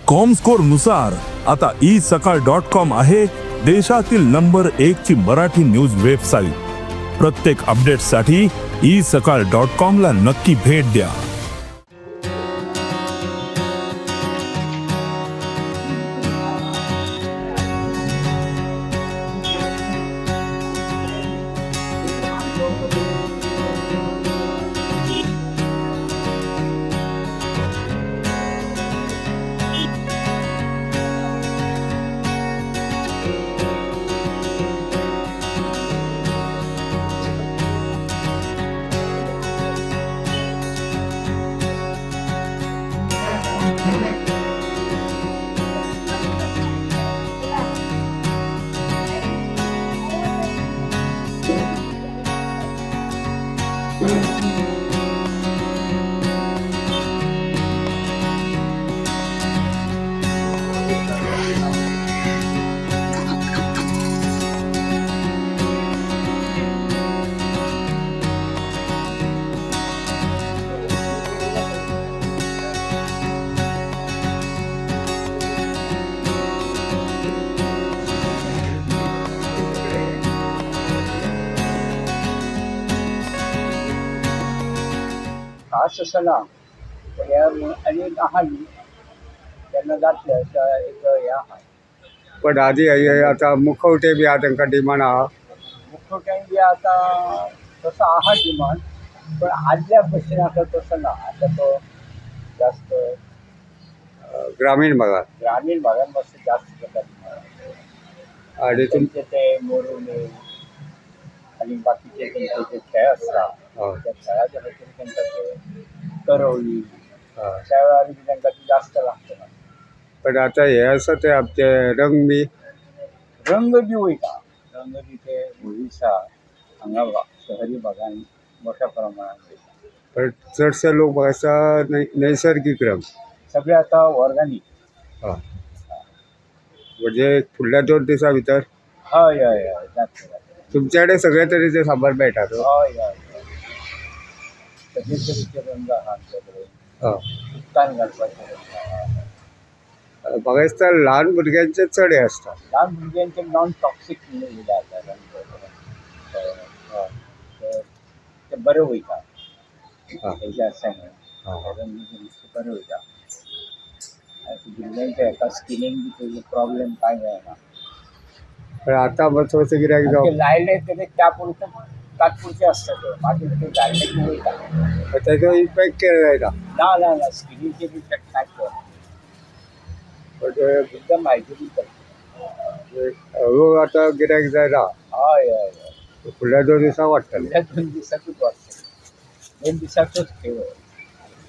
Comscore नुसार आता isakal.com आहे देशातील नंबर 1 ची मराठी न्यूज वेबसाईट। प्रत्येक अपडेटसाठी isakal.com ला नक्की भेट द्या। खास असं ना अनेक आहाली त्यांना जातले अशा एक हे आहा पण आधी आता मुखवटे बी आता तांकां डिमांड आहा मुखवट्यान बी आता तसं आहा डिमांड पण आदल्या भशेन आता तसं ना आता तो जास्त ग्रामीण भागात ग्रामीण भागात मातशें जास्त जाता डिमांड आणि त्यांचे ते मोरुमे आणि बाकीचे त्यांचे जे खेळ असतात त्या खेळाच्या खातीर तांकां ते करवली त्या वेळार बी तांकां ती जास्त लागता पण आता हे आसा ते आमचे रंग बी रंग बी वयता रंग बी ते ओडिशा हांगा शहरी भागांत मोठ्या प्रमाणात वयता पण चडशे लोक आसा नैसर्गीक रंग सगळे आता ऑर्गॅनिक म्हणजे फुडल्या 2 दिसां भितर हय हय हय जाता तुमचे कडेन सगळे तरेचे सामान मेळटात हय हय सगळे तरेचे रंग आहा आमचे कडेन उदकान घालपाचे रंग आहा म्हाका दिसता ल्हान भुरग्यांचे चड हे आसता ल्हान भुरग्यांचे नॉन टॉक्सीक म्हणून उरला आता रंग ते बरें वयता हेजे आसा न्हू रंग बरें वयता भुरग्यांचे हेका स्किनीक बी तेजे प्रॉब्लेम कांय जायना पण आता मातसो गिरायक ते जावं लायले तरी त्या पुरते तात्पुरते असता ते मागीर ते जाल्ले की वयता तेजो इफेक्ट जायना ना ना ना स्किनीचे बी इफेक्ट कांयच जायना बट एकदम हायजिनीक करता हळू आता गिरायक जायना हय हय हय फुडल्या 2 दिसां वाडटलें फुडल्या 2 दिसांकूच वाडटलें 2 दिसांचोच खेळ